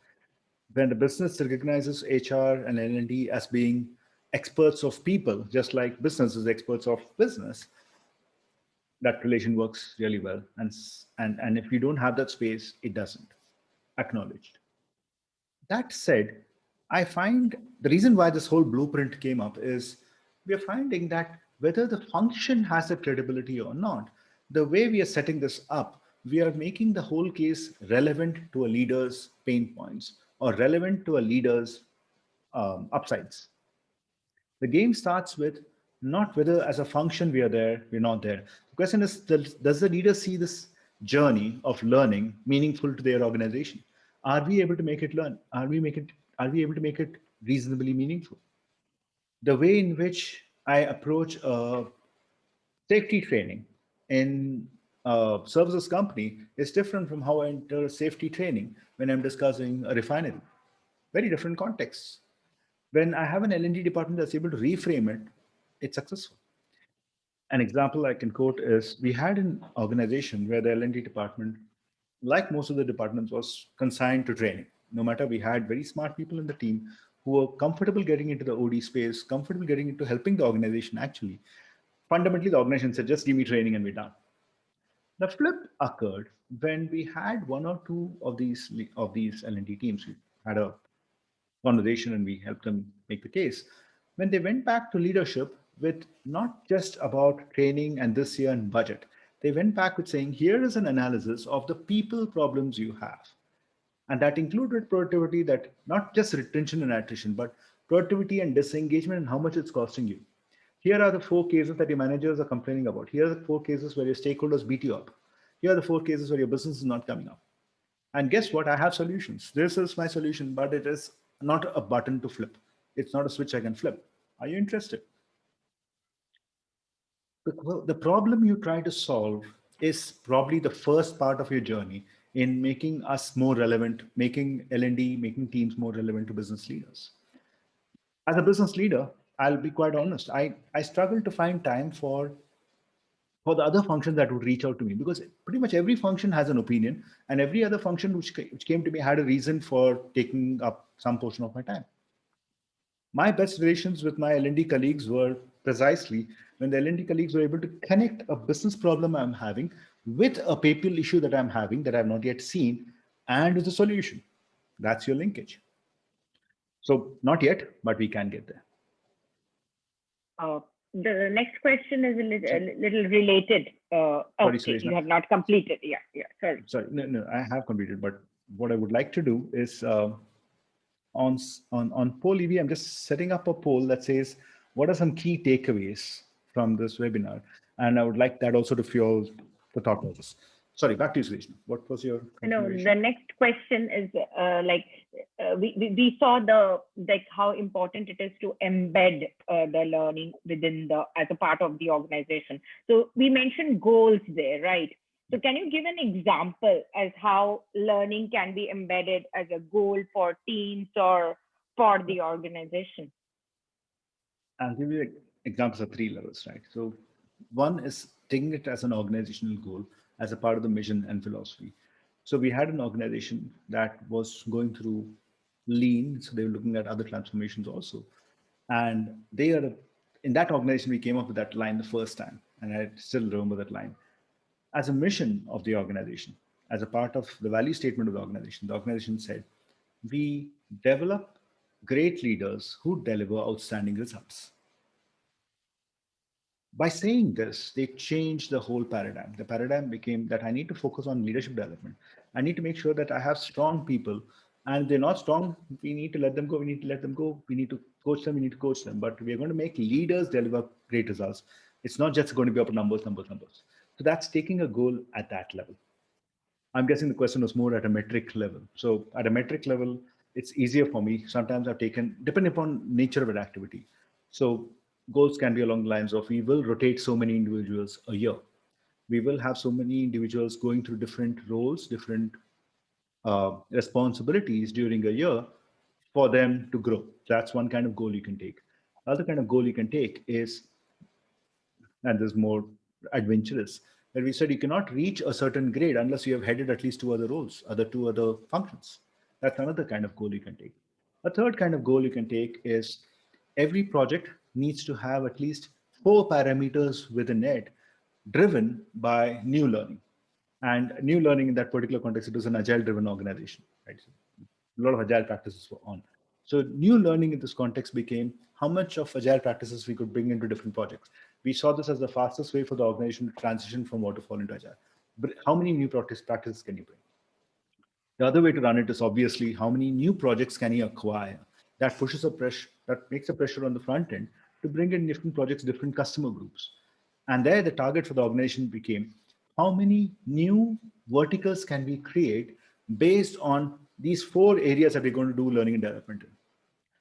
When the business recognizes HR and L&D as being experts of people, just like business is experts of business, that relation works really well. And if you don't have that space, it doesn't. Acknowledged. That said, I find the reason why this whole blueprint came up is we are finding that whether the function has a credibility or not, the way we are setting this up, we are making the whole case relevant to a leader's pain points or relevant to a leader's upsides. The game starts with not whether as a function we are there, we're not there. The question is, does the leader see this journey of learning meaningful to their organization? Are we able to make it learn? Are we able to make it reasonably meaningful? The way in which I approach safety training in a services company is different from how I enter safety training when I'm discussing a refinery. Very different contexts. When I have an L&D department that's able to reframe it, it's successful. An example I can quote is we had an organization where the L&D department, like most of the departments, was consigned to training. No matter, we had very smart people in the team who were comfortable getting into the OD space, comfortable getting into helping the organization actually. Fundamentally, the organization said, just give me training and we're done. The flip occurred when we had one or two of these L&D teams. We had a conversation and we helped them make the case. When they went back to leadership with not just about training and this year and budget, they went back with saying, here is an analysis of the people problems you have. And that included productivity, that not just retention and attrition, but productivity and disengagement and how much it's costing you. Here are the four cases that your managers are complaining about. Here are the four cases where your stakeholders beat you up. Here are the four cases where your business is not coming up. And guess what? I have solutions. This is my solution, but it is not a button to flip. It's not a switch I can flip. Are you interested? Well, the problem you try to solve is probably the first part of your journey in making us more relevant, making L&D, making teams more relevant to business leaders. As a business leader, I'll be quite honest. I struggle to find time for the other functions that would reach out to me, because pretty much every function has an opinion, and every other function which came to me had a reason for taking up some portion of my time. My best relations with my L&D colleagues were precisely when the L&D colleagues were able to connect a business problem I'm having with a people issue that I'm having that I've not yet seen and with a solution. That's your linkage. So not yet, but we can get there. The next question is a little related. Sorry, Okay, Suresh, you have not completed. Yeah, sorry. sorry, no, I have completed, but what I would like to do is on poll EV, I'm just setting up a poll that says, what are some key takeaways from this webinar? And I would like that also to fuel the thought process. Sorry, back to you, Suresh. What was your No, continuation? the next question is we saw how important it is to embed the learning within as a part of the organization. So we mentioned goals there, right? So can you give an example as how learning can be embedded as a goal for teams or for the organization? I'll give you examples at three levels, right? So one is taking it as an organizational goal, as a part of the mission and philosophy. So we had an organization that was going through lean, so they were looking at other transformations also. And they are in that organization, we came up with that line the first time, and I still remember that line. As a mission of the organization, as a part of the value statement of the organization said, we develop great leaders who deliver outstanding results. By saying this, they changed the whole paradigm. The paradigm became that I need to focus on leadership development. I need to make sure that I have strong people, and they're not strong. We need to let them go. We need to let them go. We need to coach them. We need to coach them. But we are going to make leaders deliver great results. It's not just going to be about numbers, numbers, numbers. So that's taking a goal at that level. I'm guessing the question was more at a metric level. So at a metric level, it's easier for me. Sometimes I've taken, depending upon nature of an activity. So goals can be along the lines of we will rotate so many individuals a year. We will have so many individuals going through different roles, different responsibilities during a year for them to grow. That's one kind of goal you can take. Other kind of goal you can take is, and this is more adventurous, where we said you cannot reach a certain grade unless you have headed at least two other roles, two other functions. That's another kind of goal you can take. A third kind of goal you can take is every project needs to have at least four parameters within it driven by new learning. And new learning in that particular context, it was an agile driven organization, right? So a lot of agile practices were on. So new learning in this context became how much of agile practices we could bring into different projects. We saw this as the fastest way for the organization to transition from waterfall into agile. But how many new practices can you bring? The other way to run it is obviously how many new projects can you acquire? That pushes a pressure, that makes a pressure on the front end to bring in different projects, different customer groups. And there the target for the organization became how many new verticals can we create based on these four areas that we're going to do learning and development in.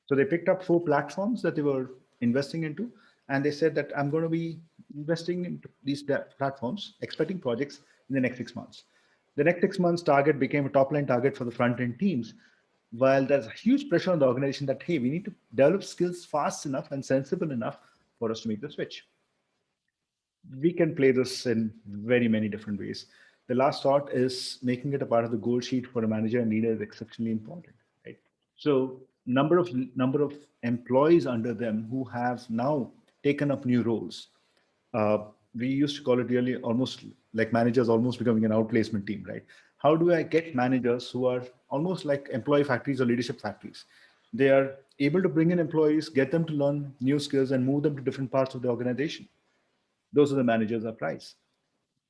So they picked up four platforms that they were investing into, and they said that I'm going to be investing into these platforms, expecting projects in the next 6 months. The next 6 months target became a top line target for the front end teams, while there's a huge pressure on the organization that, hey, we need to develop skills fast enough and sensible enough for us to make the switch. We can play this in very many different ways. The last thought is making it a part of the goal sheet for a manager and leader is exceptionally important, right? So number of employees under them who have now taken up new roles. We used to call it really almost like managers almost becoming an outplacement team, right? How do I get managers who are almost like employee factories or leadership factories? They are able to bring in employees, get them to learn new skills and move them to different parts of the organization. Those are the managers of price.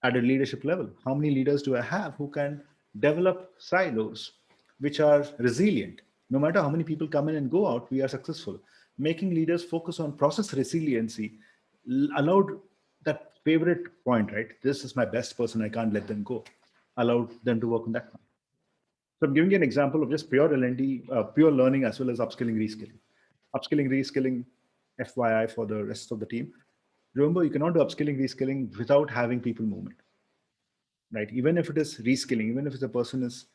At a leadership level, how many leaders do I have who can develop silos which are resilient? No matter how many people come in and go out, we are successful. Making leaders focus on process resiliency allowed that favorite point, right? This is my best person, I can't let them go. Allowed them to work on that one. So I'm giving you an example of just pure L&D, pure learning as well as upskilling, reskilling. Upskilling, reskilling, FYI for the rest of the team. Remember, you cannot do upskilling, reskilling without having people movement, right? Even if it is reskilling, even if it's a person is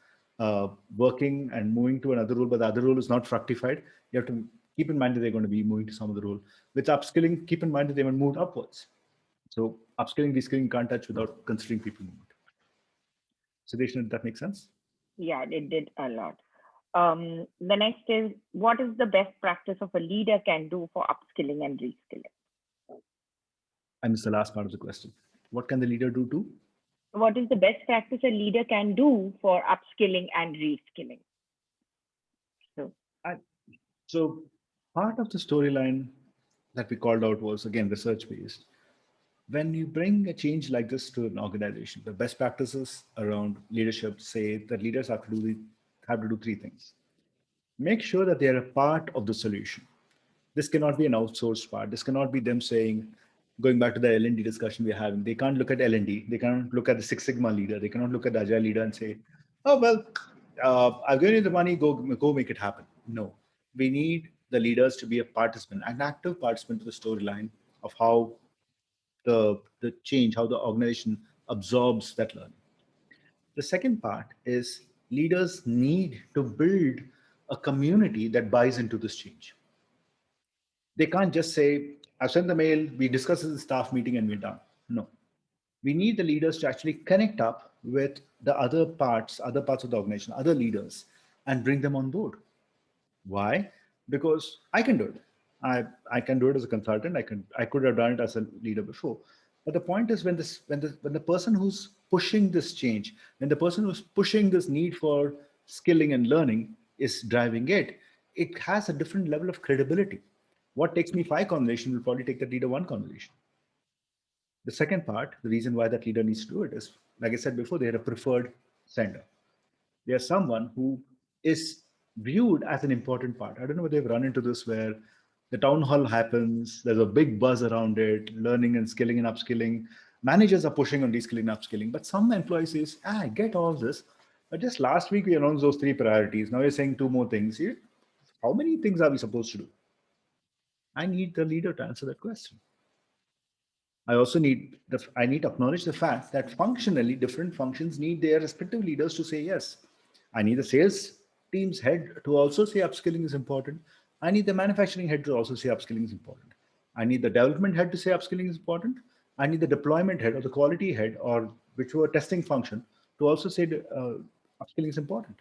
working and moving to another role, but the other role is not fructified, you have to keep in mind that they're going to be moving to some other role. With upskilling, keep in mind that they will move upwards. So upskilling, reskilling you can't touch without considering people movement. So, did that make sense? Yeah, it did a lot. The next is, what is the best practice of a leader can do for upskilling and reskilling? I missed the last part of the question. What can the leader do to? What is the best practice a leader can do for upskilling and reskilling? So, I, so part of the storyline that we called out was again research based. When you bring a change like this to an organization, the best practices around leadership say that leaders have to do three things. Make sure that they are a part of the solution. This cannot be an outsourced part. This cannot be them saying, going back to the L&D discussion we're having, they can't look at L&D. They can't look at the Six Sigma leader. They cannot look at the Agile leader and say, oh, well, I've given you the money, go make it happen. No, we need the leaders to be a participant, an active participant to the storyline of how the change, how the organization absorbs that learning. The second part is leaders need to build a community that buys into this change. They can't just say, I've sent the mail, we discuss in the staff meeting and we're done. No. We need the leaders to actually connect up with the other parts of the organization, other leaders, and bring them on board. Why? Because I can do it. I can do it as a consultant. I could have done it as a leader before. But the point is when the person who's pushing this change, when the person who's pushing this need for skilling and learning is driving it, it has a different level of credibility. What takes me five conversations will probably take the leader one conversation. The second part, the reason why that leader needs to do it is, like I said before, they're a preferred sender. They are someone who is viewed as an important part. I don't know whether they've run into this where the town hall happens, there's a big buzz around it, learning and skilling and upskilling. Managers are pushing on reskilling and upskilling, but some employees say, I get all this, but just last week we announced those three priorities. Now you're saying two more things. How many things are we supposed to do? I need the leader to answer that question. I need to acknowledge the fact that functionally different functions need their respective leaders to say yes. I need the sales team's head to also say upskilling is important. I need the manufacturing head to also say upskilling is important. I need the development head to say upskilling is important. I need the deployment head or the quality head or whichever testing function to also say upskilling is important.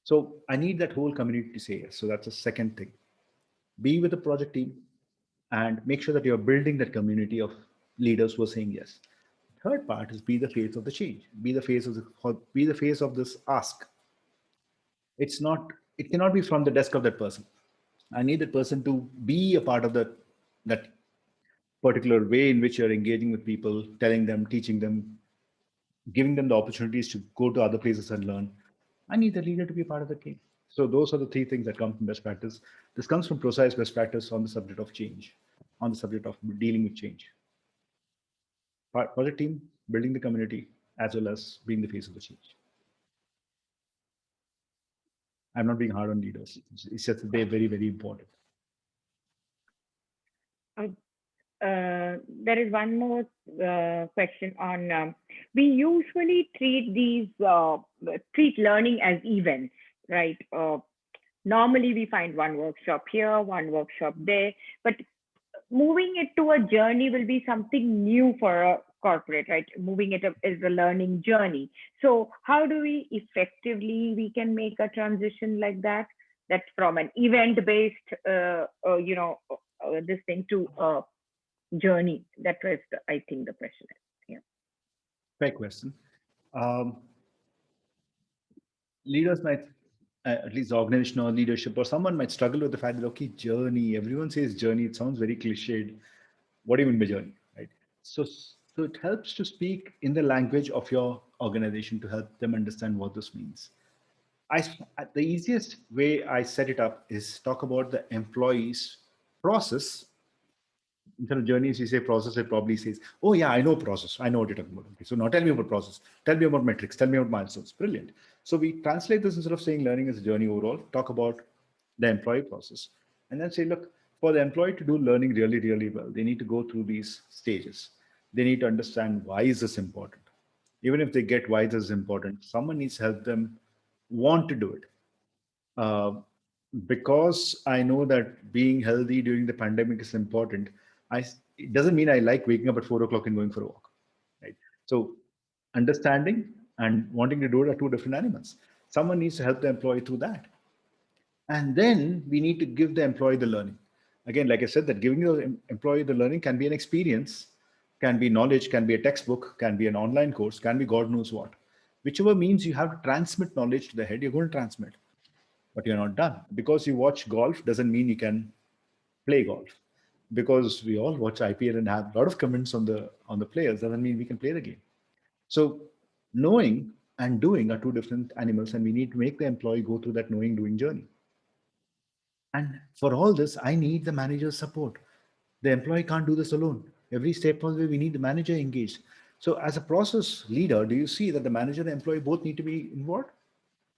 So I need that whole community to say yes. So that's the second thing. Be with the project team and make sure that you're building that community of leaders who are saying yes. Third part is be the face of the change, be the face of this ask. It cannot be from the desk of that person. I need that person to be a part of that particular way in which you're engaging with people, telling them, teaching them, giving them the opportunities to go to other places and learn. I need the leader to be part of the team. So those are the three things that come from best practice. This comes from precise best practice on the subject of change, on the subject of dealing with change. Project team, building the community, as well as being the face of the change. I'm not being hard on leaders. It's just that they're very, very important. uh, there is one more question on we usually treat learning as events, right? Normally we find one workshop here, one workshop there, but moving it to a journey will be something new for a corporate, right? Moving it up is a learning journey. So how do we effectively we can make a transition like that? That's from an event-based, this thing to journey. That was, I think, the question. Yeah. Fair question. Um, Leaders might, at least organizational leadership, or someone might struggle with the fact that, okay, journey, everyone says journey, it sounds very cliched. What do you mean by journey, right? So it helps to speak in the language of your organization to help them understand what this means. I the easiest way I set it up is talk about the employee's process. Instead of journeys, you say process, it probably says, oh yeah, I know process. I know what you're talking about. Okay, so now tell me about process. Tell me about metrics. Tell me about milestones. Brilliant. So we translate this instead of saying learning is a journey overall, talk about the employee process. And then say, look, for the employee to do learning really, really well, they need to go through these stages. They need to understand why is this important. Even if they get why this is important, someone needs to help them want to do it. Uh, because I know that being healthy during the pandemic is important. It doesn't mean I like waking up at 4 o'clock and going for a walk, right? So understanding and wanting to do it are two different animals. Someone needs to help the employee through that, and then we need to give the employee the learning. Again, like I said, that giving the employee the learning can be an experience, can be knowledge, can be a textbook, can be an online course, can be God knows what. Whichever means you have to transmit knowledge to the head, you're going to transmit, but you're not done. Because you watch golf doesn't mean you can play golf. Because we all watch IPL and have a lot of comments on the players doesn't mean we can play the game. So knowing and doing are two different animals, and we need to make the employee go through that knowing doing journey. And for all this, I need the manager's support. The employee can't do this alone. Every step of the way, we need the manager engaged. So as a process leader, do you see that the manager and the employee both need to be involved?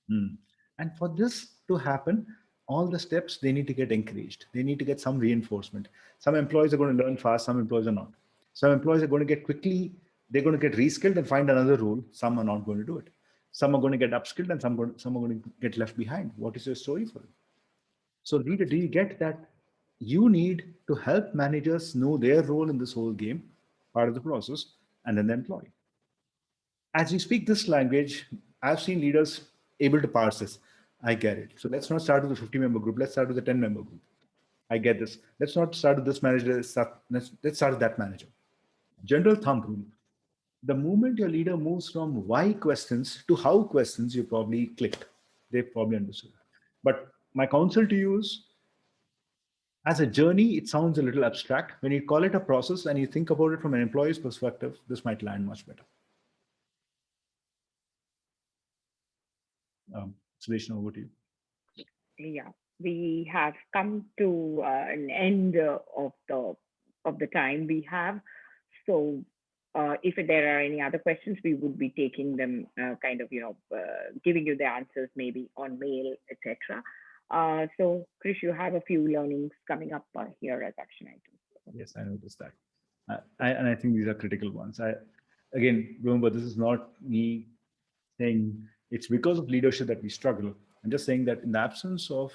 Hmm. And for this to happen, all the steps they need to get encouraged. They need to get some reinforcement. Some employees are going to learn fast, some employees are not. Some employees are going to get quickly, they're going to get reskilled and find another role. Some are not going to do it. Some are going to get upskilled and some are going to get left behind. What is your story for it? So, leader, do you get that you need to help managers know their role in this whole game, part of the process, and then the employee? As we speak this language, I've seen leaders able to parse this. I get it. So let's not start with a 50-member group. Let's start with a 10-member group. I get this. Let's not start with this manager. Let's start with that manager. General thumb rule. The moment your leader moves from why questions to how questions, you probably clicked. They probably understood. But my counsel to you is, as a journey, it sounds a little abstract. When you call it a process and you think about it from an employee's perspective, this might land much better. Sudeshna, over to you. Yeah, we have come to an end of the time we have. So, if there are any other questions, we would be taking them, kind of, giving you the answers maybe on mail, etc. So, Krish, you have a few learnings coming up here as action items. Yes, I noticed that. And I think these are critical ones. Again, remember, this is not me saying it's because of leadership that we struggle. I'm just saying that in the absence of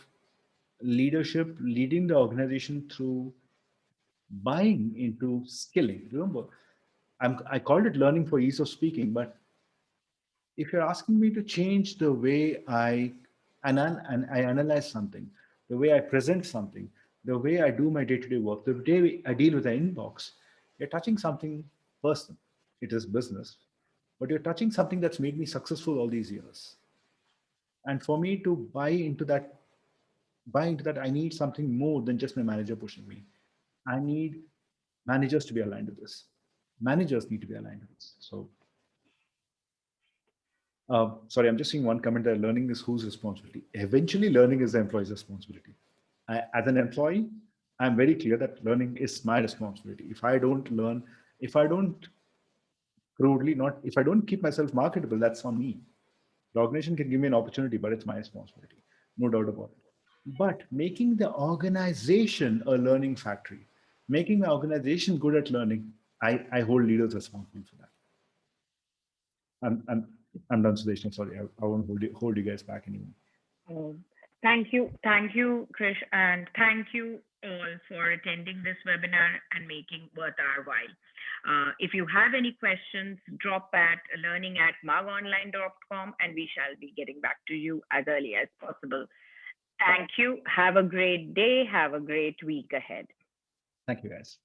leadership leading the organization through buying into skilling, remember, I called it learning for ease of speaking, but if you're asking me to change the way I analyze something, the way I present something, the way I do my day-to-day work, the way I deal with the inbox, you're touching something personal. It is business, but you're touching something that's made me successful all these years. And for me to buy into that, I need something more than just my manager pushing me. I need managers to be aligned with this. Managers need to be aligned with this. So sorry, I'm just seeing one comment there. Learning is whose responsibility? Eventually, learning is the employee's responsibility. As an employee, I'm very clear that learning is my responsibility. If I don't learn, if I don't crudely not, if I don't keep myself marketable, that's on me. The organization can give me an opportunity, but it's my responsibility, no doubt about it. But making the organization a learning factory, making the organization good at learning, I hold leaders responsible for that. I'm, I'm, I'm done, Sudesh. I'm sorry. I won't hold you guys back anymore. Thank you, Krish, and thank you all for attending this webinar and making worth our while. If you have any questions, drop at learning@margonline.com and we shall be getting back to you as early as possible. Thank you. Have a great day. Have a great week ahead. Thank you, guys.